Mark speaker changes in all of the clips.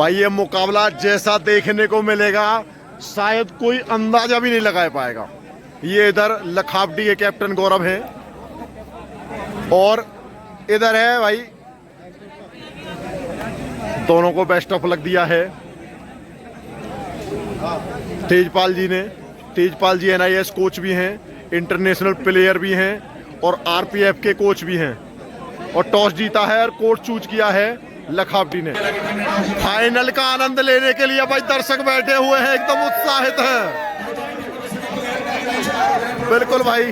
Speaker 1: भाई ये मुकाबला जैसा देखने को मिलेगा शायद कोई अंदाजा भी नहीं लगा पाएगा। ये इधर लखावटी के कैप्टन गौरव हैं और इधर है भाई, दोनों को बेस्ट ऑफ लक दिया है तेजपाल जी ने। तेजपाल जी NIS कोच भी हैं, इंटरनेशनल प्लेयर भी हैं और RPF के कोच भी हैं और टॉस जीता है और कोच चूज किया है लखावटी ने। फाइनल का आनंद लेने के लिए भाई दर्शक बैठे हुए हैं, एकदम उत्साहित हैं। बिल्कुल भाई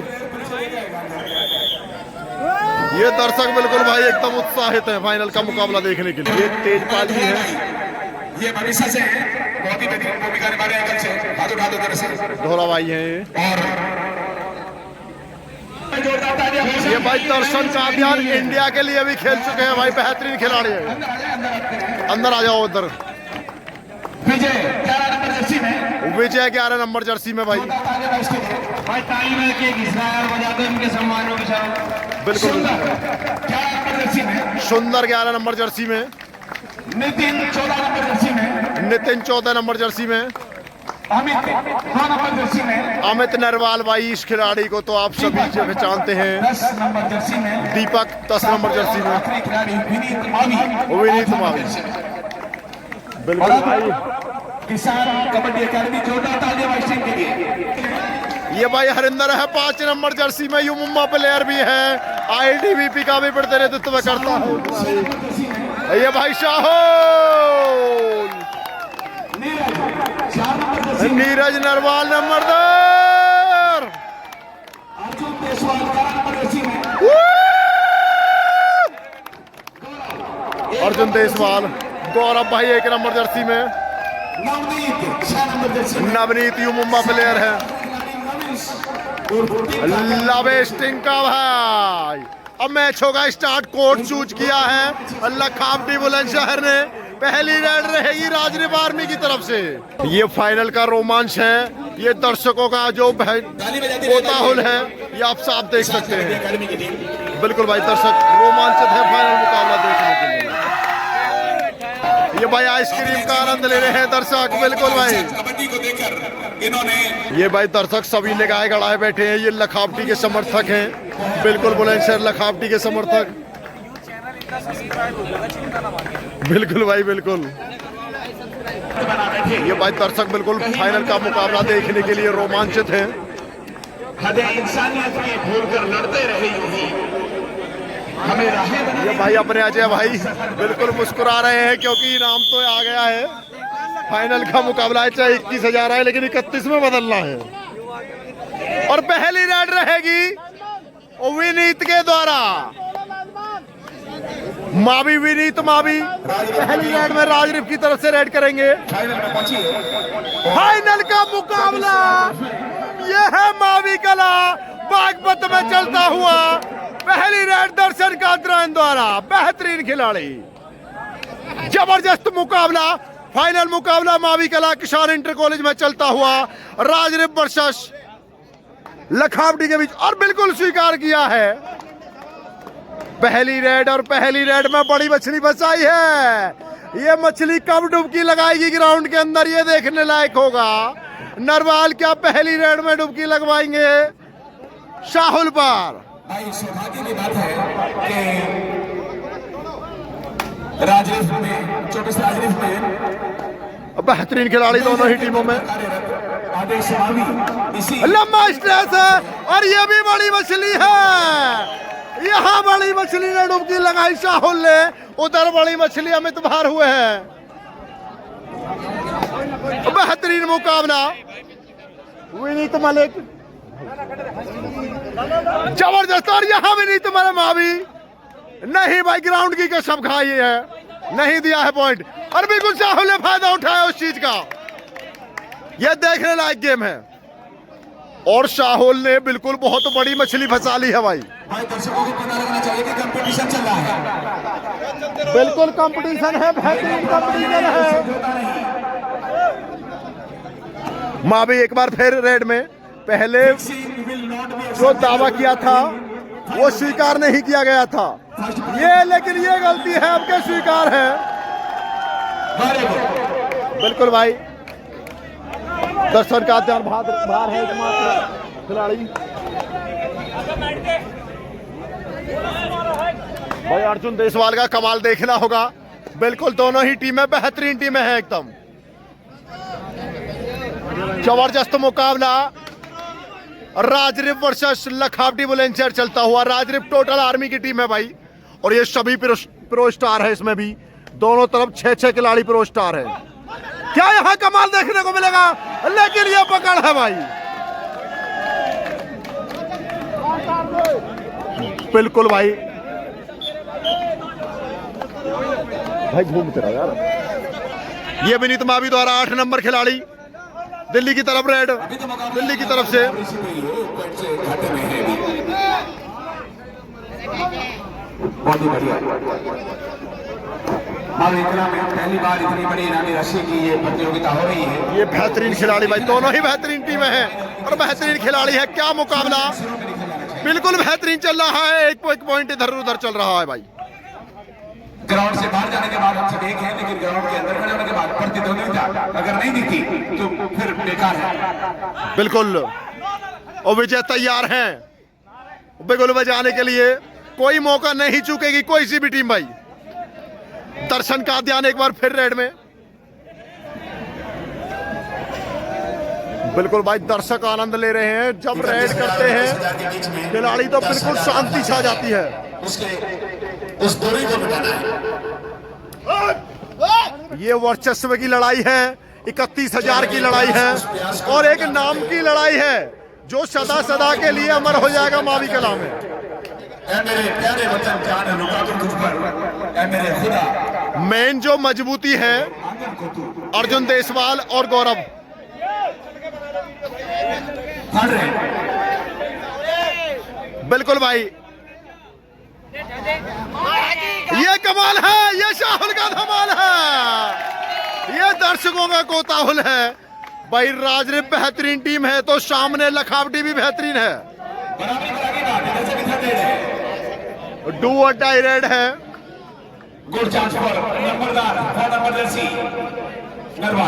Speaker 1: ये दर्शक बिल्कुल भाई एकदम उत्साहित हैं फाइनल का मुकाबला देखने के लिए। तेजपाल जी हैं,
Speaker 2: ये भविष्य से बहुत ही बेहतरीन भूमिका निभा रहे हैं। हाथ उठा दो तरह से
Speaker 1: धोला भाई हैं ये भाई दर्शन कादियान इंडिया के लिए भी खेल चुके हैं भाई, बेहतरीन खिलाड़ी है। अंदर आ जाओ उधर।
Speaker 2: विजय 11 नंबर जर्सी में,
Speaker 1: विजय 11 नंबर जर्सी में भाई।
Speaker 2: भाई ताली में के घिसरार बजा दो इनके सम्मान में बिछाओ।
Speaker 1: बिल्कुल
Speaker 2: 11 नंबर जर्सी में,
Speaker 1: सुंदर 11 नंबर जर्सी में।
Speaker 2: नितिन 14 नंबर जर्सी में,
Speaker 1: नितिन 14 नंबर जर्सी में।
Speaker 2: अमित 9 नंबर जर्सी में।
Speaker 1: अमित नरवाल भाई, इस खिलाड़ी को तो आप सभी पहचानते हैं।
Speaker 2: 10 नंबर जर्सी में
Speaker 1: दीपक 10 नंबर जर्सी में।
Speaker 2: आखिरी खिलाड़ी विनीत मावी।
Speaker 1: विनीत मावी बिल्कुल भाई।
Speaker 2: किसान कबड्डी अकेडमी जोरदार तालियां भाई सिंह के लिए।
Speaker 1: ये भाई हरिंदर है 5 नंबर जर्सी में, युमुम्मा प्लेयर भी है, ITBP का भी प्रतिनिधित्व करता है। ये भाई शाहुल नीरज नरवाल नंबरदार। अर्जुन देसवाल। गौरव भाई 1 नंबर जर्सी में। नवनीत युमुम्मा प्लेयर है। लवेश टिंका भाई। अब मैच होगा स्टार्ट, कोर्ट चूज किया है लखावटी बुलंदशहर ने। पहली रेड रहेगी राजरीफ आर्मी की तरफ से। ये फाइनल का रोमांच है, ये दर्शकों का जो कोताहुल है ये आप साफ देख सकते हैं। बिल्कुल भाई दर्शक रोमांचित है फाइनल मुकाबला देखने के लिए। ये भाई आइसक्रीम का आनंद ले रहे हैं दर्शक। बिल्कुल भाई
Speaker 2: कबड्डी को देखकर इन्होंने
Speaker 1: ये भाई दर्शक सभी लगाए गड़ाए बैठे हैं। ये लखावटी के समर्थक हैं, बिल्कुल बुलंदशहर लखावटी के समर्थक। बिल्कुल भाई बिल्कुल। ये भाई दर्शक बिल्कुल फाइनल का मुकाबला देखने के लिए रोमांचित हैं।
Speaker 2: हदें इंसानियत की भूलकर लड़ते रहे यूं हमें राहें।
Speaker 1: ये भाई अपने अजय भाई बिल्कुल मुस्कुरा रहे हैं क्योंकि इनाम तो आ गया है। फाइनल का मुकाबला है, चाहे 21,000 है लेकिन 31 में बदलना है। और पहली रेड रहेगी विनीत के द्वारा। मावी विनीत मावी पहली रेड में राजरीफ की तरफ से रेड करेंगे। फाइनल का मुकाबला यह है मावी कला बागपत में चलता हुआ। पहली रेड दर्शन कादरान द्वारा, बेहतरीन खिलाड़ी। जबरदस्त मुकाबला, फाइनल मुकाबला मावी कला किसान इंटर कॉलेज में चलता हुआ राजरीफ वर्सेस लखावटी के बीच। और बिल्कुल स्वीकार किया है पहली रेड, और पहली रेड में बड़ी मछली फंसाई है। ये मछली कब डुबकी लगाएगी ग्राउंड के अंदर, ये देखने लायक होगा। नरवाल क्या पहली रेड में डुबकी लगवाएंगे शाहुल पर?
Speaker 2: भाई सौभाग्य की बात है कि राजरीफ में, छोटे से राजरीफ में
Speaker 1: बेहतरीन खिलाड़ी दोनों ही टीमों में।
Speaker 2: आदेश मावी इसी
Speaker 1: लंबा स्ट्रेस है और ये भी बड़ी मछली है। यहाँ बड़ी मछली ने डुबकी लगाई शाहुल ने, उधर बड़ी मछली अमित भार हुए हैं। बेहतरीन मुकाबला। विनीत मलिक जबरदस्त। और यहाँ विनीत मलिक मावी नहीं भाई ग्राउंड की कसम खाई है, नहीं दिया है पॉइंट। और बिल्कुल शाहुल ने फायदा उठाया उस चीज का। यह देखने लायक गेम है और शाहुल ने बिल्कुल बहुत बड़ी मछली फंसा ली है भाई।
Speaker 2: दर्शकों को पता लगना चाहिए कि कंपटीशन चल रहा है।
Speaker 1: बिल्कुल कंपटीशन है, बेहतरीन कंपटीशन है। मावी एक बार फिर रेड में। पहले जो दावा किया था वो स्वीकार नहीं किया गया था ये, लेकिन ये गलती है आपके स्वीकार है। बिल्कुल भाई, दर्शन का ध्यान बाहर है एकमात्र खिलाड़ी भाई अर्जुन देसवाल का कमाल देखना होगा। बिल्कुल दोनों ही टीमें बेहतरीन टीमें हैं, एकदम जबरदस्त मुकाबला। राजरिप वर्सेस लखावटी बुलंदशहर चलता हुआ। राजरिप टोटल आर्मी की टीम है भाई, और ये सभी प्रो स्टार है। इसमें भी दोनों तरफ 6-6 खिलाड़ी प्रो स्टार है। क्या यहां कमाल देखने को मिलेगा, लेकिन ये पकड़ है भाई। बिल्कुल भाई, भाई घूमते रहो यार। ये विनीत मावी द्वारा 8 नंबर खिलाड़ी दिल्ली की तरफ, रेड दिल्ली की तरफ से।
Speaker 2: बहुत ही बढ़िया, पहली बार इतनी बड़ी इनामी राशि की ये प्रतियोगिता हो रही है।
Speaker 1: ये बेहतरीन खिलाड़ी भाई, दोनों ही बेहतरीन टीमें हैं और बेहतरीन खिलाड़ी है। क्या मुकाबला, बिल्कुल बेहतरीन चल रहा है। एक पॉइंट इधर उधर चल रहा है भाई।
Speaker 2: ग्राउंड से बाहर जाने के बाद हम सब एक हैं, लेकिन ग्राउंड के अंदर खड़े होने के बाद प्रतिद्वंदिता अगर नहीं दिखती तो फिर बेकार है।
Speaker 1: बिल्कुल, और विजय तैयार हैं बिल्कुल बजाने के लिए। कोई मौका नहीं चूकेगी कोई सी भी टीम भाई। दर्शन का ध्यान एक बार फिर रेड में। बिल्कुल भाई, दर्शक आनंद ले रहे हैं जब रेड करते हैं खिलाड़ी, तो बिल्कुल शांति छा जाती है।
Speaker 2: उस दूरी को मिटाना है।
Speaker 1: ये वर्चस्व की लड़ाई है, 31,000 की लड़ाई है, और एक नाम की लड़ाई है जो सदा सदा के लिए अमर हो जाएगा मावी कला में।
Speaker 2: मेरे प्यारे वतन जान रुका तो तुझ पर, ऐ मेरे खुदा।
Speaker 1: मेन जो मजबूती है अर्जुन देसवाल और गौरव। बिल्कुल भाई, ये कमाल है, ये शाहुल का धमाल है, ये दर्शकों का कोताहुल है भाई। राजरिप बेहतरीन टीम है तो सामने लखावटी भी बेहतरीन है। डू और डाई रेड है।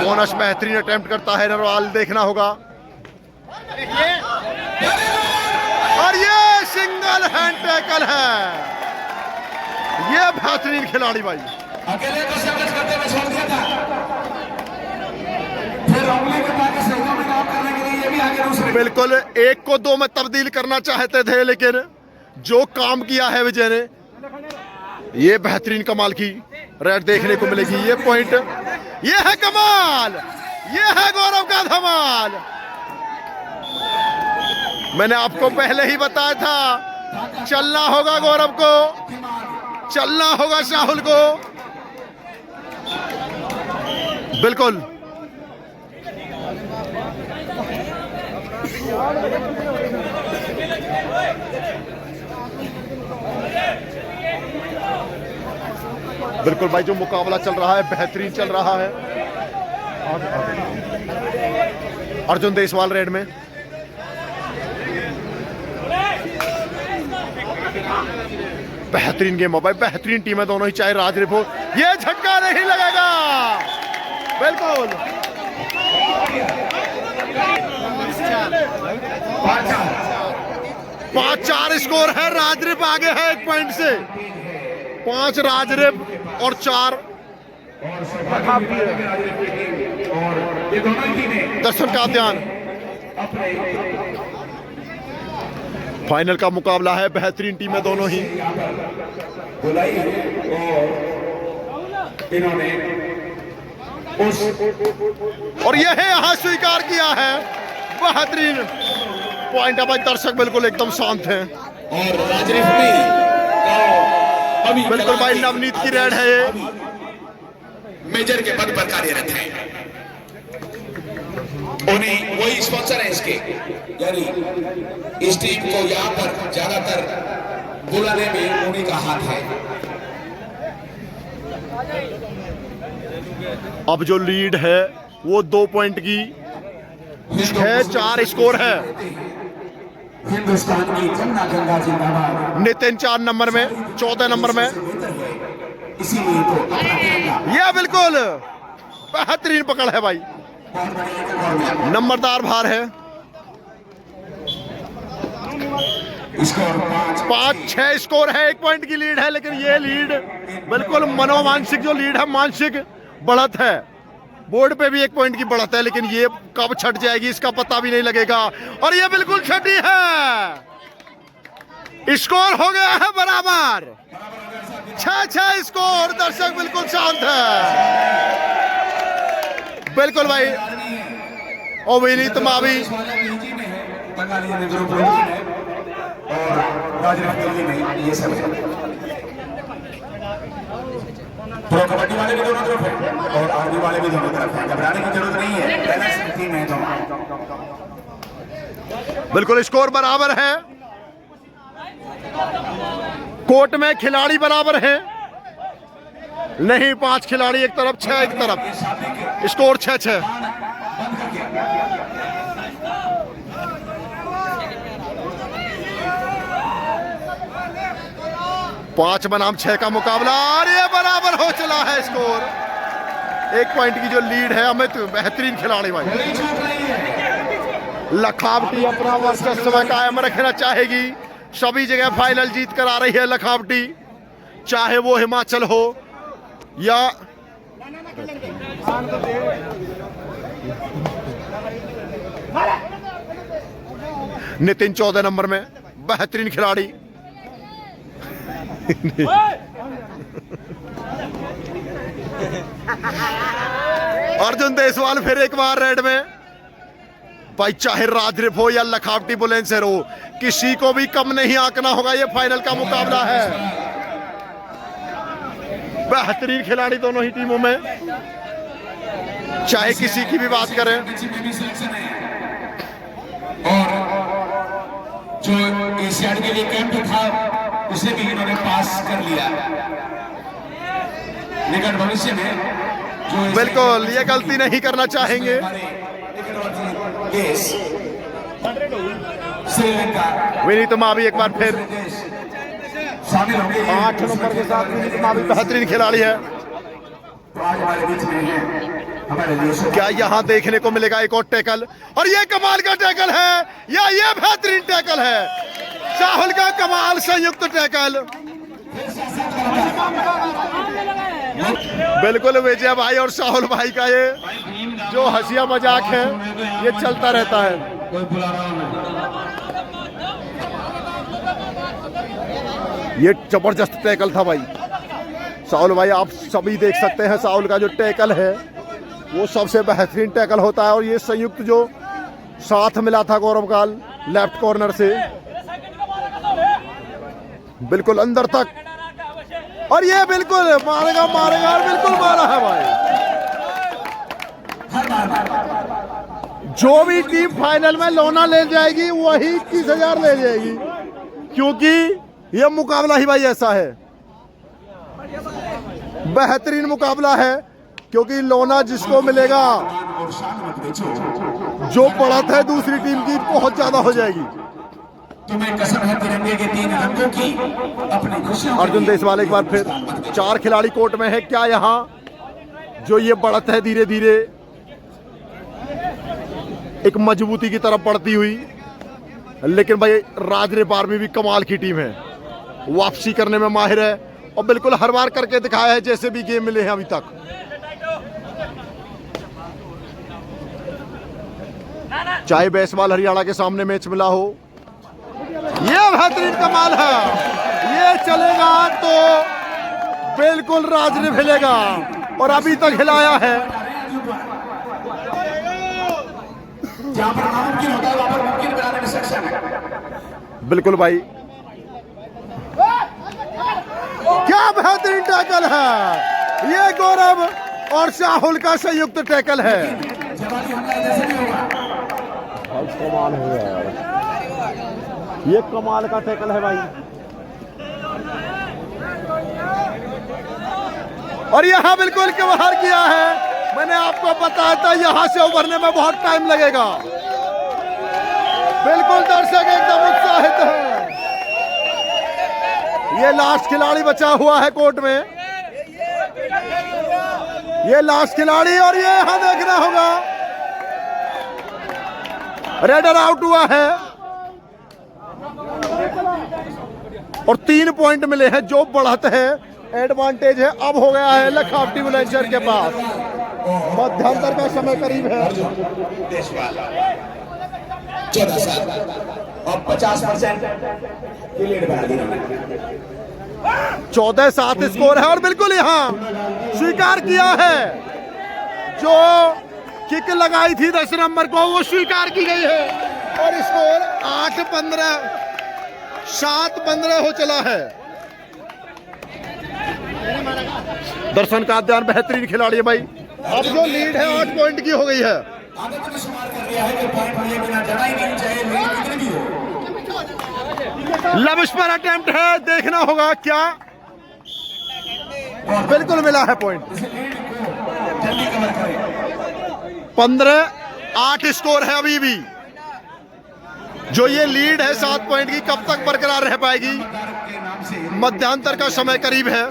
Speaker 1: बोनस बेहतरीन अटेम्प्ट करता है नरवाल, देखना होगा। और ये सिंगल हैंड टैकल है, ये बेहतरीन खिलाड़ी भाई।
Speaker 2: अकेले को समझ करते हुए छोड़ दिया था, फिर उंगली के ताकि सहयोग में काम करने के लिए ये भी आगे दूसरे।
Speaker 1: बिल्कुल, 1 को 2 में तब्दील करना चाहते थे, लेकिन जो काम किया है विजय ने, ये बेहतरीन कमाल की रेड देखने को मिलेगी। ये पॉइंट, ये है कमाल, ये है गौरव का धमाल। मैंने आपको पहले ही बताया था, चलना होगा गौरव को, चलना होगा शाहुल को। बिल्कुल, बिल्कुल भाई, जो मुकाबला चल रहा है बेहतरीन चल रहा है। अर्जुन देसवाल रेड में। बेहतरीन गेम है भाई, बेहतरीन टीम है दोनों ही, चाहे राजरिप हो। ये झटका नहीं लगेगा, बिल्कुल 5-4 स्कोर है। राजरिप आगे है 1 पॉइंट से। 5 राजरिप और 4 दर्शन का ध्यान। फाइनल का मुकाबला है, बेहतरीन टीम है दोनों ही। और यह यहाँ स्वीकार किया है, बेहतरीन पॉइंट है भाई। दर्शक बिल्कुल एकदम शांत हैं।
Speaker 2: और राजरिप भी
Speaker 1: बिल्कुल भाई, नवनीत की रेड है ये।
Speaker 2: मेजर के पद पर कार्यरत है, उन्हें वही स्पॉन्सर है इसके, यानी इस टीम को यहाँ पर ज्यादातर बुलाने में उन्हीं का हाथ है।
Speaker 1: अब जो लीड है वो 2 पॉइंट की है, 4 स्कोर है।
Speaker 2: हिंदुस्तान की जमुना गंगा जिंदाबाद।
Speaker 1: नितिन 4 नंबर में, 14 नंबर में।
Speaker 2: इसीलिए तो अपना तिरंगा
Speaker 1: ये बिल्कुल बेहतरीन पकड़ है भाई,
Speaker 2: बहुत बढ़िया एक और मिला।
Speaker 1: नंबरदार भार है।
Speaker 2: स्कोर
Speaker 1: 5-6 स्कोर है, 1 पॉइंट की लीड है, लेकिन ये लीड बिल्कुल मनोमानसिक जो लीड है, मानसिक बढ़त है। बोर्ड पे भी 1 पॉइंट की बढ़त है, लेकिन ये कब छट जाएगी इसका पता भी नहीं लगेगा। और ये बिल्कुल छटी है, स्कोर हो गया है बराबर, 6-6 स्कोर। दर्शक बिल्कुल शांत है, बिल्कुल भाई। और विनीत मावी
Speaker 2: बंगाली ने ग्रुप और दिल्ली में ये सब है। प्रो कबड्डी वाले भी दोनों तरफ है और आर्मी वाले भी दोनों तरफ है, घबराने की जरूरत नहीं है, बैलेंस टीम है दोनों।
Speaker 1: बिल्कुल स्कोर बराबर है, कोर्ट में खिलाड़ी बराबर है नहीं, 5 खिलाड़ी एक तरफ, 6 एक तरफ, स्कोर 6-6। पांच बनाम 6 का मुकाबला और ये बराबर हो चला है स्कोर। 1 पॉइंट की जो लीड है अमित, बेहतरीन खिलाड़ी भाई। लखावटी अपना वर्चस्व कायम रखना चाहेगी, सभी जगह फाइनल जीत कर आ रही है लखावटी, चाहे वो हिमाचल हो या नितिन 14 नंबर में, बेहतरीन खिलाड़ी। अर्जुन देसवाल फिर एक बार रेड में भाई, चाहे राजरिप हो या लखावटी बुलंदशहर हो, किसी को भी कम नहीं आंकना होगा। ये फाइनल का मुकाबला है, बेहतरीन खिलाड़ी दोनों ही टीमों में, चाहे किसी की भी बात करें।
Speaker 2: और जो एशियाड के लिए कैंप था उसे भी इन्होंने पास कर लिया। निकट भविष्य में जो
Speaker 1: बिल्कुल ये गलती नहीं करना चाहेंगे।
Speaker 2: श्रीलंका
Speaker 1: विनीत मावी एक बार फिर
Speaker 2: शामिल होंगे
Speaker 1: 8 नंबर के साथ। विनीत मावी बेहतरीन खिलाड़ी है।
Speaker 2: आज हमारे बीच में है हमारे लिए
Speaker 1: क्या यहाँ देखने को मिलेगा एक और टैकल, और ये कमाल का टैकल है या ये बेहतरीन टैकल है, साहुल का कमाल संयुक्त टैकल। बिल्कुल विजय भाई और साहुल भाई का ये जो हंसिया मजाक है ये चलता रहता है। ये जबरदस्त टैकल था भाई साहुल भाई, आप सभी देख सकते हैं साहुल का जो टैकल है वो सबसे बेहतरीन टैकल होता है। और ये संयुक्त जो साथ मिला था गौरवकाल लेफ्ट कॉर्नर से बिल्कुल अंदर तक, और ये बिल्कुल मारेगा मारेगा और बिल्कुल मारा है भाई। जो भी टीम फाइनल में लोना ले जाएगी वही 21,000 ले जाएगी, क्योंकि ये मुकाबला ही भाई ऐसा है, बेहतरीन मुकाबला है। क्योंकि लोना जिसको मिलेगा, जो बढ़त है दूसरी टीम की बहुत ज्यादा हो जाएगी।
Speaker 2: तुम्हें कसम है तिरंगे के 3 रंगों की, अपनी खुशियों।
Speaker 1: अर्जुन देसवाल एक बार फिर, 4 खिलाड़ी कोर्ट में है। क्या यहाँ जो ये बढ़त है धीरे धीरे एक मजबूती की तरफ बढ़ती हुई, लेकिन भाई राजरेप आर्मी भी कमाल की टीम है, वापसी करने में माहिर है और बिल्कुल हर बार करके दिखाया है जैसे भी गेम मिले हैं अभी तक। चाहे बैसवाल हरियाणा के सामने मैच मिला हो, ये बेहतरीन कमाल है, ये चलेगा तो बिल्कुल राजरिप हिलेगा और अभी तक हिलाया है।
Speaker 2: जहां पर नामुमकिन होता है वहां पर मुमकिन बनाने में सक्षम है।
Speaker 1: बिल्कुल भाई, क्या बेहतरीन टैकल है, ये गौरव और साहुल का संयुक्त टैकल है।
Speaker 2: जवाबी हमला जैसे भी होगा,
Speaker 1: कमाल है यार, ये कमाल का टैकल है भाई। और यहाँ बिल्कुल कमाल किया है, मैंने आपको बताया था यहाँ से उभरने में बहुत टाइम लगेगा। बिल्कुल दर्शक एकदम उत्साहित है। ये लास्ट खिलाड़ी बचा हुआ है कोर्ट में, ये लास्ट खिलाड़ी और ये यहां देखना होगा, रेडर आउट हुआ है और 3 पॉइंट मिले हैं, जो बढ़त है, एडवांटेज है अब हो गया है लखावटी बुलंदशहर के पास। मध्यांतर का समय करीब है।
Speaker 2: 14 साल और 50% की लीड बना दी उन्होंने।
Speaker 1: 14-7 स्कोर है और बिल्कुल यहां स्वीकार किया है, जो किक लगाई थी 10 नंबर को वो स्वीकार की गई है और स्कोर 8-15 7-15 हो चला है। दर्शन का ध्यान, बेहतरीन खिलाड़ी है भाई। अब जो लीड है 8 पॉइंट की हो गई है। लविश पर अटेम्प्ट है, देखना होगा क्या, बिल्कुल मिला है पॉइंट। 15-8 स्कोर है अभी भी। जो ये लीड है 7 पॉइंट की, कब तक बरकरार रह पाएगी? मध्यांतर का समय करीब है।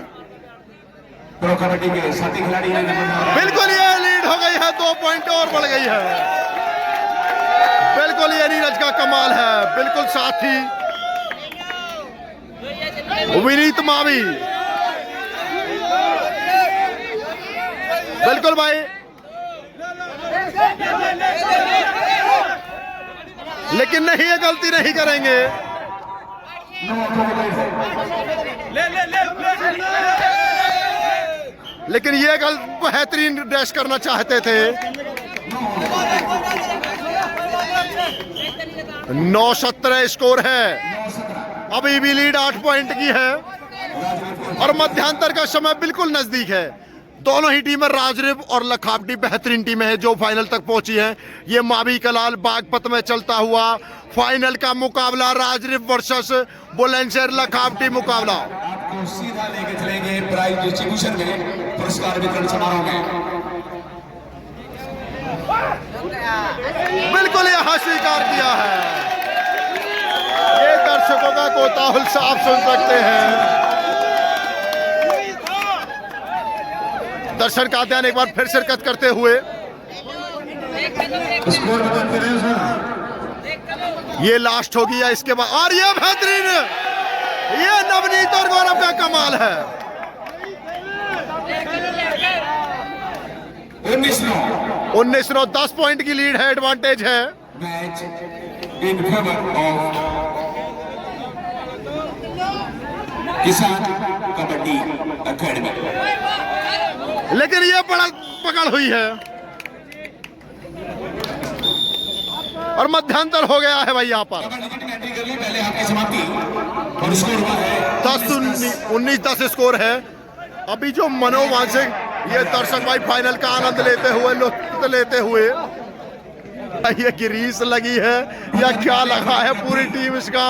Speaker 2: प्रो कबड्डी के साथी खिलाड़ी
Speaker 1: बिल्कुल ये लीड हो गई है, 2 पॉइंट और बढ़ गई है। बिल्कुल ये नीरज का कमाल है। बिल्कुल साथी विनीत मावी, बिल्कुल भाई, लेकिन नहीं, ये गलती नहीं करेंगे। लेकिन ये बेहतरीन डैश करना चाहते थे। 9-17 स्कोर है, अभी भी लीड 8 पॉइंट की है और मध्यांतर का समय बिल्कुल नजदीक है। दोनों ही टीमें, राजरिव और लखावटी, बेहतरीन टीमें हैं जो फाइनल तक पहुंची हैं। ये मावी कलाल बागपत में चलता हुआ फाइनल का मुकाबला, राजरिव वर्सेस बुलंदशहर लखावटी मुकाबला।
Speaker 2: आपको सीधा लेके चलेंगे प्राइज डिस्ट्रीब्यूशन में, पुरस्कार वितरण समारोह में।
Speaker 1: बिल्कुल यहां स्वीकार किया है। ये दर्शकों का कोताहुल साफ सुन सकते हैं। दर्शन का ध्यान एक बार फिर शिरकत करते हुए, ये लास्ट होगी या इसके बाद, और ये बेहतरीन, ये नवनीत और गौरव का कमाल है। 19-9 10 पॉइंट की लीड है, एडवांटेज है।
Speaker 2: मैच इन फेवर ऑफ किसान कबड्डी अकेडमी।
Speaker 1: लेकिन ये बड़ा पकड़ हुई है और मध्यांतर हो गया है भाई यहाँ पर। 19-10 स्कोर है। अभी जो मनोवांछिक ये दर्शक भाई फाइनल का आनंद लेते हुए, लुत्फ लेते हुए, ये गिरीस लगी है या क्या लगा है, पूरी टीम इसका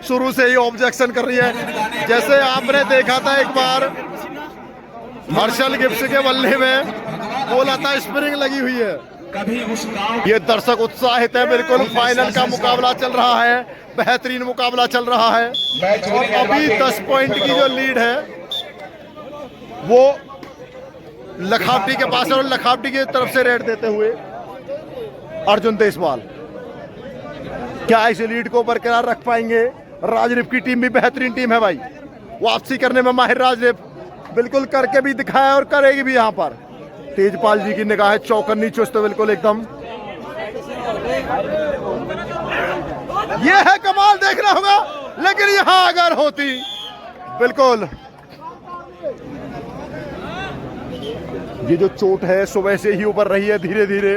Speaker 1: शुरू से ही ऑब्जेक्शन कर रही है। जैसे आपने देखा था एक बार हर्षल गिब्स के बल्ले में, बोला था स्प्रिंग लगी हुई है। ये दर्शक उत्साहित है, बिल्कुल फाइनल का मुकाबला चल रहा है, बेहतरीन मुकाबला चल रहा है और अभी 10 पॉइंट की जो लीड है वो लखावटी के पास है और लखावटी की तरफ से रेड देते हुए अर्जुन देसवाल क्या इस लीड को बरकरार रख पाएंगे? राजरिव की टीम भी बेहतरीन टीम है भाई, वापसी करने में माहिर राजरिव, बिल्कुल करके भी दिखाया और करेगी भी। यहाँ पर तेजपाल जी की निगाह चौकन्नी चुस्त, बिल्कुल एकदम, ये है कमाल, देखना होगा। लेकिन यहां अगर होती, बिल्कुल ये जो चोट है सुबह से ही ऊपर रही है धीरे धीरे।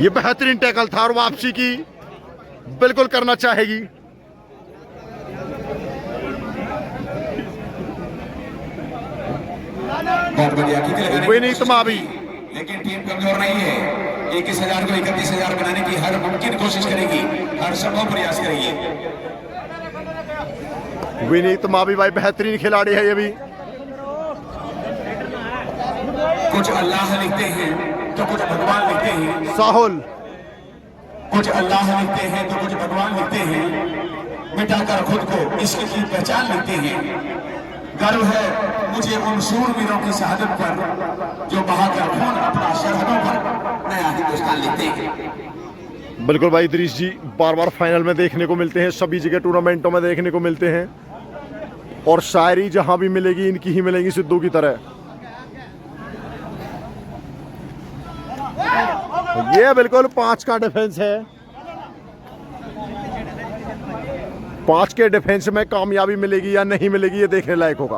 Speaker 1: ये बेहतरीन टैकल था और वापसी की बिल्कुल करना चाहेगी।
Speaker 2: बहुत बढ़िया किक लगाने
Speaker 1: विनीत मावी,
Speaker 2: लेकिन टीम कमजोर नहीं है। 21,000 को 31,000 बनाने की हर मुमकिन कोशिश करेगी, हर संभव प्रयास करेगी।
Speaker 1: विनीत मावी भाई बेहतरीन खिलाड़ी है ये भी।
Speaker 2: कुछ अल्लाह लिखते हैं तो कुछ भगवान लिखते हैं।
Speaker 1: साहुल,
Speaker 2: कुछ अल्लाह लिखते हैं तो कुछ भगवान लिखते हैं। मिटाकर खुद को इसकी पहचान लिखते हैं। गर्व है मुझे उन शूरवीरों की शहादत पर जो बहाकर खून अपना सरहदों पर नया हिंदुस्तान लिखते हैं।
Speaker 1: बिल्कुल भाई इदरीस जी बार बार फाइनल में देखने को मिलते हैं, सभी जगह टूर्नामेंटों में देखने को मिलते हैं और शायरी जहां भी मिलेगी इनकी ही मिलेगी सिद्धू की तरह। ये बिल्कुल 5 का डिफेंस है, 5 के डिफेंस में कामयाबी मिलेगी या नहीं मिलेगी ये देखने लायक होगा।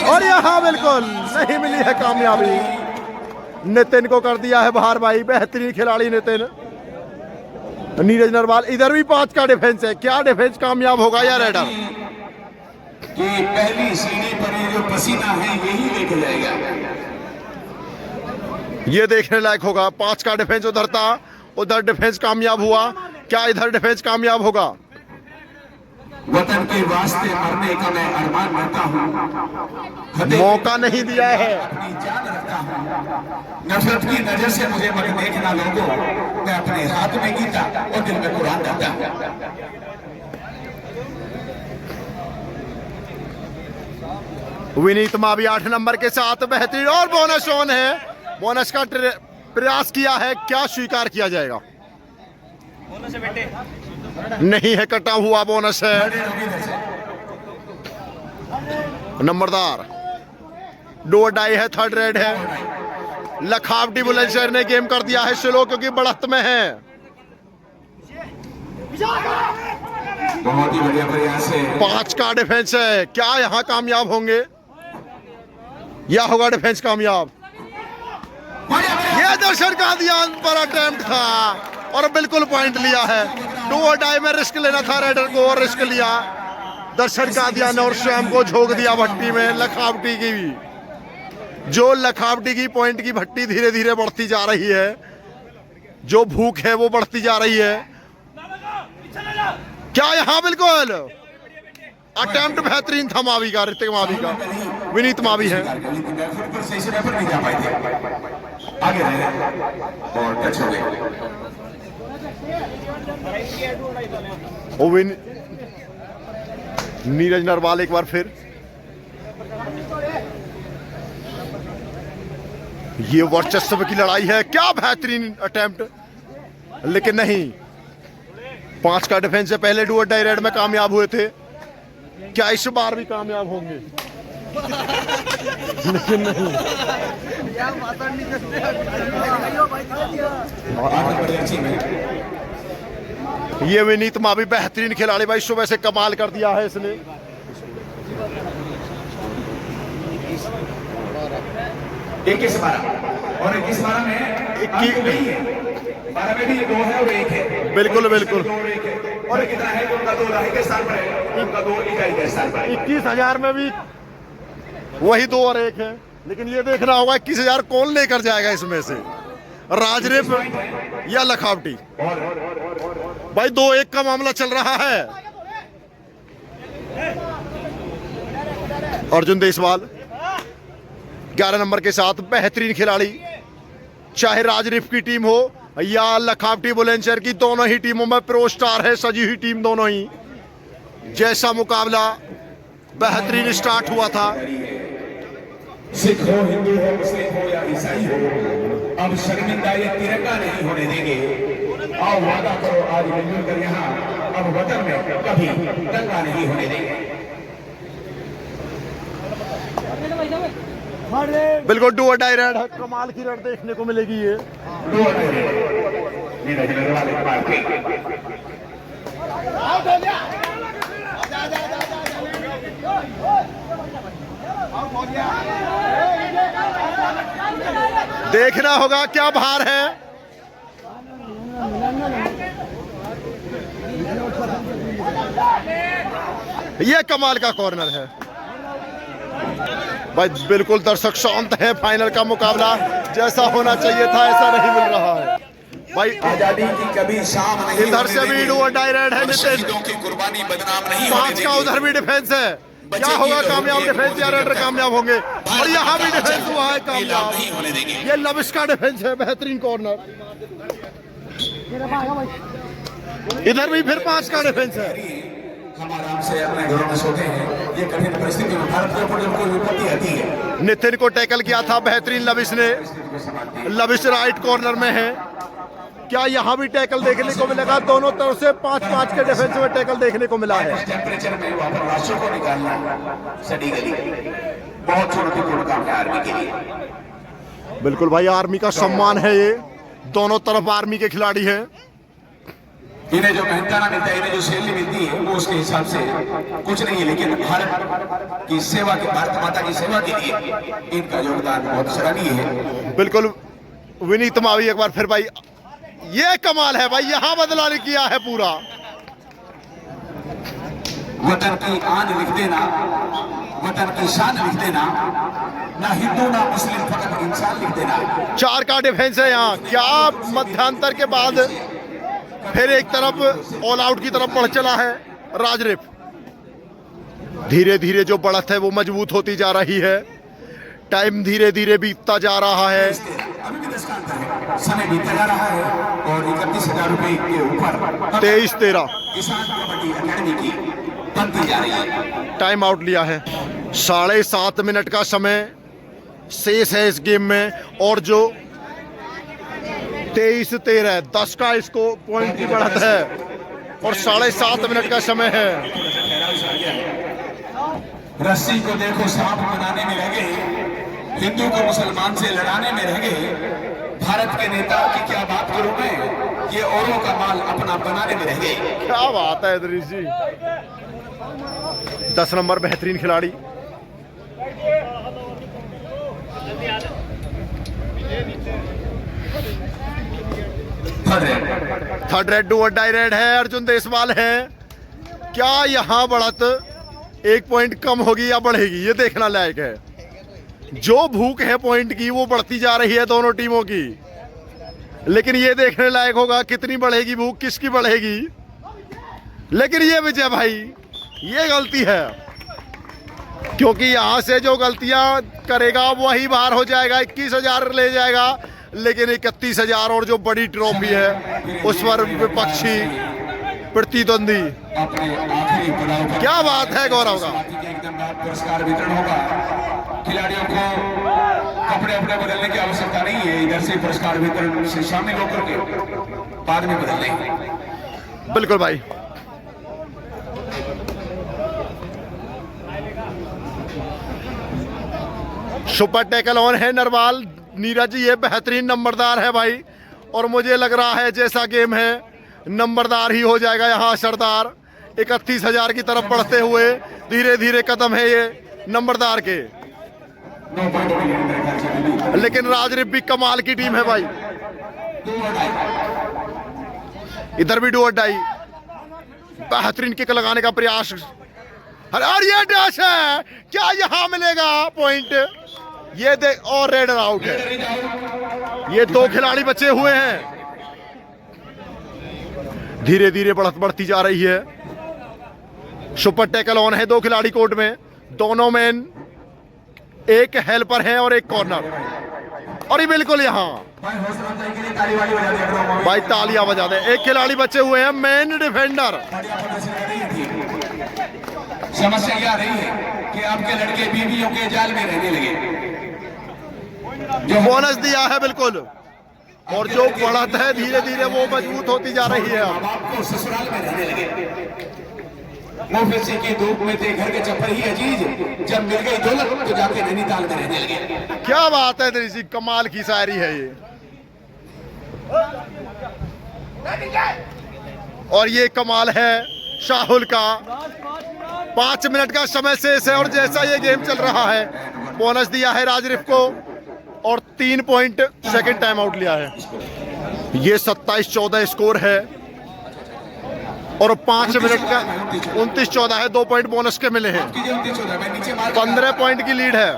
Speaker 1: और यहाँ बिल्कुल नहीं मिली है कामयाबी, नितिन को कर दिया है बाहर भाई, बेहतरीन खिलाड़ी नितिन। नीरज नरवाल इधर भी 5 का डिफेंस है, क्या डिफेंस कामयाब होगा या रेडर?
Speaker 2: ये पहली सीढ़ी पर ये जो पसीना है यही लेके जाएगा,
Speaker 1: ये देखने लायक होगा। 5 का डिफेंस उधर था, उधर डिफेंस कामयाब हुआ, क्या इधर डिफेंस कामयाब होगा?
Speaker 2: वतन के वास्ते मरने का मैं अरमान रखता हूँ,
Speaker 1: मौका नहीं दिया है,
Speaker 2: अपनी जान रखता हूँ। नफरत की नजर से मुझे मत देखना लोगों, मैं अपने हाथ में गीता और दिल में कुरान रखता हूँ।
Speaker 1: विनीत मावी 8 नंबर के साथ बेहतरीन और बोनस ऑन है, बोनस का प्रयास किया है, क्या स्वीकार किया जाएगा? नहीं है, कटा हुआ बोनस है। नंबरदार डो डाई है, 3rd रेड है। लखावटी बुलंदशहर ने गेम कर दिया है स्लो क्योंकि बढ़त में है।
Speaker 2: बहुत ही बढ़िया प्रयास है।
Speaker 1: 5 का डिफेंस है, क्या यहां कामयाब होंगे या होगा डिफेंस कामयाब? ये दर्शन का ध्यान पर अटेम्प्ट था और बिल्कुल पॉइंट लिया है। डू और डाई में रिस्क लेना था रेडर को और रिस्क लिया। दर्शन का ध्यान और स्वयं को झोंक दिया भट्टी में। लखावटी की भी, जो लखावटी की पॉइंट की भट्टी धीरे धीरे बढ़ती जा रही है, जो भूख है वो बढ़ती जा रही है। क्या यहाँ बिल्कुल अटेम्प्ट बेहतरीन था मावी का, ऋतिक मावी का, विनीत मावी है।
Speaker 2: आगे और टच हो गए।
Speaker 1: नीरज नरवाल एक बार फिर, ये वर्चस्व की लड़ाई है, क्या बेहतरीन अटेम्प्ट, लेकिन नहीं। 5 का डिफेंस से पहले डू और डाई रेड में कामयाब हुए थे, क्या इस बार भी कामयाब होंगे? लेकिन नहीं। ये विनीत मावी बेहतरीन खिलाड़ी भाई, सुबह से कमाल कर दिया है इसने।
Speaker 2: एक 12 और 12 में 12 में भी 2 है और 1 है।
Speaker 1: बिल्कुल बिल्कुल।
Speaker 2: और कितना है? उनका 2 ढाई के स्थान पर है, उनका 2 इकाई के स्थान पर।
Speaker 1: 21,000 में भी वही 2 और 1 है, लेकिन ये देखना होगा 21,000 कौन लेकर जाएगा इसमें से, राजरेप या लखावटी। भाई 2-1 का मामला चल रहा है। अर्जुन देसवाल 11 नंबर के साथ बेहतरीन खिलाड़ी, चाहे राजरिफ की टीम हो या लखावटी बुलंदशहर की, दोनों ही टीमों में प्रो स्टार है, सजी हुई टीम दोनों ही। जैसा मुकाबला बेहतरीन स्टार्ट हुआ था।
Speaker 2: सिख हो, हिंदू हो, मुस्लिम हो या ईसाई हो, अब शर्मिंदा ये तिरंगा नहीं होने देंगे। आओ वादा करो आज मिलजुल कर यहाँ, अब वतन में कभी दंगा नहीं होने देंगे।
Speaker 1: बिल्कुल डू और डाई रेड है, कमाल की रेड देखने को मिलेगी ये। देखना होगा क्या भार है। ये कमाल का कॉर्नर है भाई, बिल्कुल दर्शक शांत है। फाइनल का मुकाबला जैसा होना चाहिए था ऐसा नहीं मिल रहा है भाई।
Speaker 2: आजादी की कभी शाम नहीं,
Speaker 1: इधर से भी डू और डाई रेड है नितिन।
Speaker 2: की कुर्बानी बदनाम नहीं
Speaker 1: 5 का उधर भी डिफेंस है, क्या होगा कामयाब डिफेंस या रेडर कामयाब होंगे? और यहाँ भी डिफेंस हुआ है कामयाब। ये लविश का डिफेंस है, बेहतरीन कॉर्नर। इधर भी फिर 5 का डिफेंस है,
Speaker 2: हम आराम से अपने घरों में सोते हैं। ये कठिन परिस्थिति में भारत के ऊपर जब कोई विपत्ति आती है,
Speaker 1: नितिन को टैकल किया था बेहतरीन लविश ने। लविश राइट कॉर्नर में है। क्या यहाँ भी टैकल देखने को मिलेगा? दोनों तरफ से 5-5 के डिफेंस में टैकल देखने को मिला है।
Speaker 2: टेम्परेचर में वहाँ पर लाशों को निकालना सड़ी गली बहुत चुनौतीपूर्ण काम है आर्मी के लिए।
Speaker 1: बिल्कुल भाई, आर्मी का सम्मान है ये। दोनों तरफ आर्मी के खिलाड़ी हैं।
Speaker 2: इन्हें जो मेहनताना मिलता है, इन्हें जो सैलरी मिलती है, वो उसके हिसाब से कुछ नहीं है, लेकिन भारत की सेवा के, भारत माता की सेवा के लिए इनका योगदान बहुत सराहनीय है।
Speaker 1: बिल्कुल विनीत मावी एक बार फिर भाई, ये कमाल है भाई, यहाँ बदला किया है पूरा।
Speaker 2: वतन की आन लिख देना, वतन की शान लिख देना, ना हिंदू ना मुस्लिम, फकत इंसान लिख देना।
Speaker 1: 4 का डिफेंस है यहाँ। क्या मध्यांतर के बाद फिर एक तरफ ऑल आउट की तरफ बढ़ चला है राजरिप। धीरे धीरे जो बढ़त है वो मजबूत होती जा रही है। टाइम धीरे धीरे बीतता जा रहा है।
Speaker 2: अभी भी 10 का अंतर है, समय बीतता जा रहा है और 31,000 रुपए के ऊपर
Speaker 1: 23-13
Speaker 2: किसान कबड्डी अकेडमी की बनती जा रही है।
Speaker 1: टाइम आउट लिया है। 7.5 मिनट का समय शेष है इस गेम में और जो 23-13 10 का इसको पॉइंट की बढ़त है और 7.5 मिनट का समय है।
Speaker 2: रस्सी को देखो सांप बनाने में रह गए, हिंदू को मुसलमान से लड़ाने में रह गए। भारत के नेता की क्या बात करूं मैं, ये औरों का माल अपना बनाने में रह गए।
Speaker 1: क्या बात है इदरीस जी। 10 नंबर बेहतरीन खिलाड़ी। थर्ड रेड डू और डाई रेड है। अर्जुन देसवाल है। क्या यहाँ बढ़त 1 पॉइंट कम होगी या बढ़ेगी, ये देखना लायक है। जो भूख है पॉइंट की वो बढ़ती जा रही है दोनों टीमों की, लेकिन ये देखने लायक होगा कितनी बढ़ेगी भूख, किसकी बढ़ेगी। लेकिन ये विजय भाई, ये गलती है, क्योंकि यहाँ से जो गलतियां करेगा वही बाहर हो जाएगा। 21,000 ले जाएगा, लेकिन 31,000 और जो बड़ी ट्रॉफी है उस पर विपक्षी प्रतिद्वंदी। क्या बात है गौरव का।
Speaker 2: एकदम पुरस्कार वितरण होगा। खिलाड़ियों को कपड़े अपने बदलने की आवश्यकता नहीं है, इधर से पुरस्कार वितरण से शामिल होकर के बाद में बदल लेंगे।
Speaker 1: बिल्कुल भाई। सुपर टैकल ऑन है नरवाल। नीरज ये बेहतरीन नंबरदार है भाई, और मुझे लग रहा है जैसा गेम है नंबरदार ही हो जाएगा यहाँ सरदार। 31,000 की तरफ बढ़ते हुए धीरे धीरे कदम है ये नंबरदार के। लेकिन राजरिप भी कमाल की टीम है भाई। इधर भी डू और डाई, बेहतरीन किक लगाने का प्रयास। और ये डैश है, क्या यहाँ मिलेगा पॉइंट? ये देख, और रेडर आउट है। ये 2 खिलाड़ी बचे हुए हैं। धीरे धीरे बढ़ती जा रही है। सुपर टैकल ऑन है। 2 खिलाड़ी कोर्ट में, दोनों मैन, एक हेल्पर है और एक कॉर्नर। और ये बिल्कुल यहाँ भाई तालियां बजा दे। 1 खिलाड़ी बचे हुए हैं, मेन डिफेंडर।
Speaker 2: समस्या क्या रही है कि आपके लड़के बीवियों के जाल में रहने लगे।
Speaker 1: जो बोनस दिया है बिल्कुल, और जो बढ़त है धीरे धीरे वो मजबूत होती जा रही है।
Speaker 2: आपको ससुराल में रहने लगे। मुफस्सी की धूप में थे घर के चप्पल ही अजीज, जब मिल गई दौलत तो जाके नैनीताल में रहने लगे।
Speaker 1: क्या बात है इदरीस जी, कमाल की शायरी है ये। और ये कमाल है शाहुल का। 5 मिनट का समय शेष है और जैसा ये गेम चल रहा है, बोनस दिया है राजरिफ को और 3 पॉइंट सेकंड टाइम आउट लिया है। ये 27-14 स्कोर है और 5 मिनट का 29-14 है। 2 पॉइंट बोनस के मिले हैं। 15 पॉइंट की लीड है।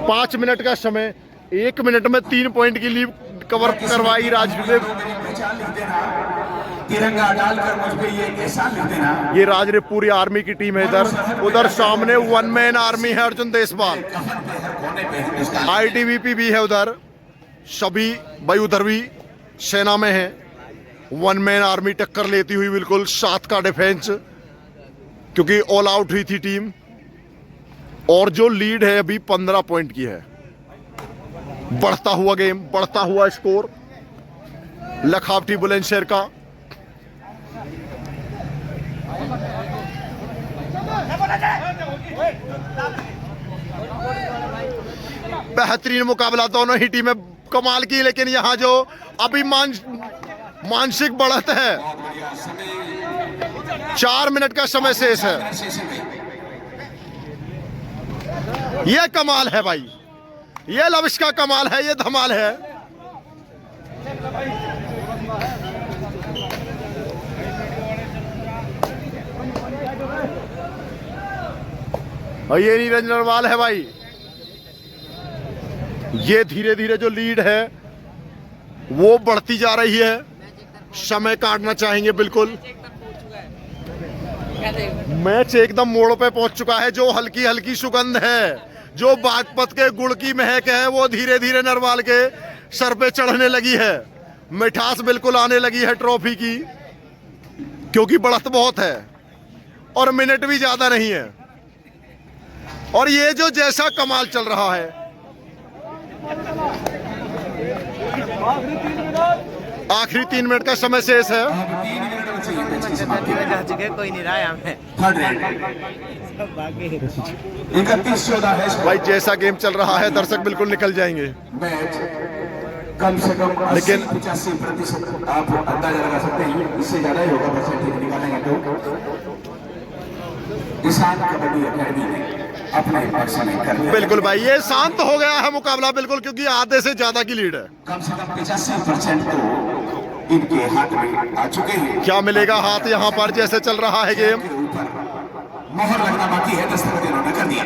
Speaker 1: 5 मिनट का समय, 1 मिनट में 3 पॉइंट की लीड कवर करवाई राजरिप।
Speaker 2: तिरंगा डालकर मुझ पे ये एहसान लिख देना।
Speaker 1: ये राजरिप पूरी आर्मी की टीम है। इधर उधर सामने 1 मैन आर्मी है अर्जुन देसवाल। ITBP भी है उधर, सभी भाई उधर भी सेना में है। वन मैन आर्मी टक्कर लेती हुई बिल्कुल 7 का डिफेंस, क्योंकि ऑल आउट हुई थी टीम। और जो लीड है अभी 15 पॉइंट की है। बढ़ता हुआ गेम, बढ़ता हुआ स्कोर लखावटी बुलंदशहर का। बेहतरीन मुकाबला, दोनों ही टीमें कमाल की, लेकिन यहां जो अभी मानसिक बढ़त है। 4 मिनट का समय शेष है। यह कमाल है भाई, ये लविश का कमाल है, ये धमाल है। और ये नीरज नरवाल है भाई। ये धीरे धीरे जो लीड है वो बढ़ती जा रही है। समय काटना चाहेंगे बिल्कुल। मैच एकदम मोड़ पे पहुंच चुका है। जो हल्की हल्की सुगंध है, जो बागपत के गुड़ की महक है, वो धीरे धीरे नरवाल के सर पे चढ़ने लगी है। मिठास बिल्कुल आने लगी है ट्रॉफी की, क्योंकि बढ़त बहुत है और मिनट भी ज्यादा नहीं है। और ये जो जैसा कमाल चल रहा है, आखिरी 3 मिनट का समय शेष है।
Speaker 3: कोई नहीं रहा है।
Speaker 2: 31-14 है
Speaker 1: भाई जैसा गेम चल रहा है दर्शक बिल्कुल निकल जाएंगे।
Speaker 2: मैच कम से कम
Speaker 1: लेकिन
Speaker 2: 85% आप अंदाजा लगा सकते हैं, इससे ज्यादा ही होगा परसेंटेज निकालेंगे तो। किसान कबड्डी अकेडमी ने अपने पक्ष में कर लिया।
Speaker 1: बिल्कुल भाई, ये शांत हो गया है मुकाबला बिल्कुल, क्योंकि आधे से ज्यादा की लीड है।
Speaker 2: कम से कम 85% तो इनके हाथ में आ चुके हैं।
Speaker 1: क्या मिलेगा हाथ यहाँ पर जैसे चल रहा है गेम?
Speaker 2: के ऊपर मोहर लगना बाकी है, दस्तखत इन्होंने कर दिया।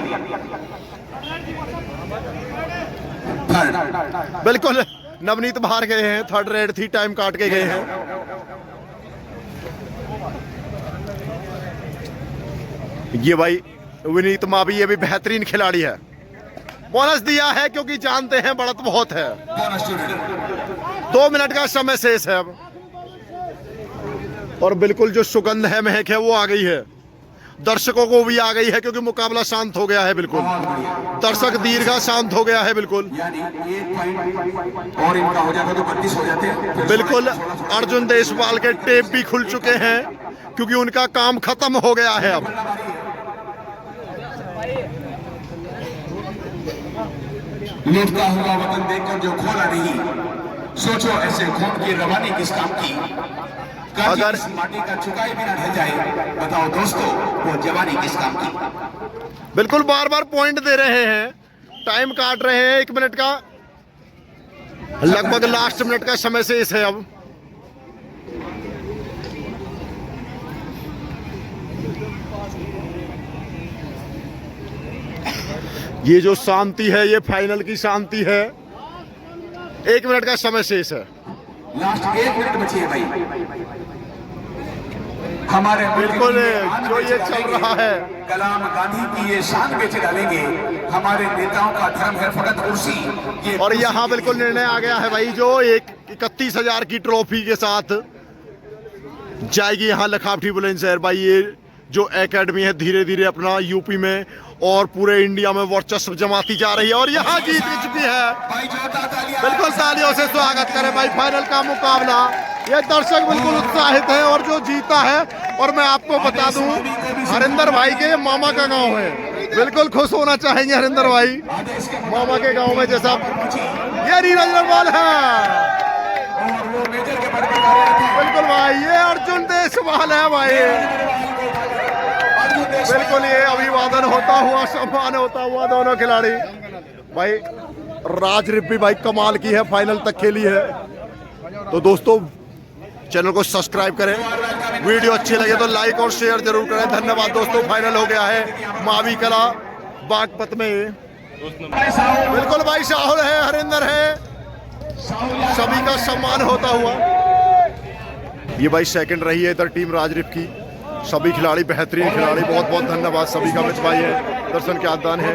Speaker 2: थर्ड
Speaker 1: बिल्कुल नवनीत बाहर गए हैं, थर्ड रेड थी, टाइम काट के गए हैं। ये भाई विनीत मावी, ये भी बेहतरीन खिलाड़ी है। बोनस दिया है क्योंकि जानते हैं बढ़त बहुत है।
Speaker 2: बोनस स्टूडेंट
Speaker 1: 2 मिनट का समय शेष है अब। और बिल्कुल जो सुगंध है, महक है, वो आ गई है। दर्शकों को भी आ गई है, क्योंकि मुकाबला शांत हो गया है बिल्कुल। दर्शक दीर्घा शांत हो गया है बिल्कुल।
Speaker 2: यानी 1 पॉइंट और इनका हो जाता तो 32 हो जाते।
Speaker 1: बिल्कुल अर्जुन देशपाल के टेप भी खुल चुके हैं, क्योंकि उनका काम खत्म हो गया है अब।
Speaker 2: लूटता हुआ वतन देखकर जो खोला नहीं, सोचो ऐसे खून की रवानी किस काम की। अगर इस माटी का चुकाई भी न रह जाए, बताओ दोस्तों वो जवानी किस काम की।
Speaker 1: बिल्कुल बार बार पॉइंट दे रहे हैं, टाइम काट रहे हैं। 1 मिनट का लगभग लास्ट मिनट का समय शेष है अब। ये जो शांति है, ये फाइनल की शांति है। 1 मिनट का समय शेष है।
Speaker 2: लास्ट 1 मिनट बची है भाई। हमारे
Speaker 1: बिल्कुल जो ये चल रहा है,
Speaker 2: कलाम गांधी की ये शान बेच डालेंगे। हमारे नेताओं का धर्म है फकत कुर्सी।
Speaker 1: और यहाँ बिल्कुल निर्णय आ गया है भाई। जो 31,000 की ट्रॉफी के साथ जाएगी यहाँ लखावटी बुलंदशहर। भाई ये जो एकेडमी है धीरे धीरे अपना यूपी में और पूरे इंडिया में वर्चस्व जमाती जा रही है, और यहाँ जीत चुकी है। बिल्कुल तालियों से स्वागत करें भाई। फाइनल का मुकाबला, ये दर्शक बिल्कुल उत्साहित है। और जो जीता है, और मैं आपको बता दूं, हरिंदर भाई के मामा का गांव है। बिल्कुल खुश होना चाहेंगे हरिंदर भाई, मामा के गांव में जैसा। ये नीरज नरवाल है बिल्कुल भाई, ये अर्जुन देशपाल है भाई। बिल्कुल ये अभिवादन होता हुआ, सम्मान होता हुआ दोनों खिलाड़ी भाई। राज रिप्पी भाई कमाल की है, फाइनल तक खेली है। तो दोस्तों चैनल को सब्सक्राइब करें, वीडियो अच्छी लगे तो लाइक और शेयर जरूर करें। धन्यवाद दोस्तों। फाइनल हो गया है मावी कला बागपत में। बिल्कुल भाई शाहुल है, हरिंदर है, सभी का सम्मान होता हुआ। ये भाई सेकंड रही है इधर टीम राजरिप की। सभी खिलाड़ी बेहतरीन खिलाड़ी, बहुत बहुत धन्यवाद सभी का। मित भाई है, दर्शन के आदान है।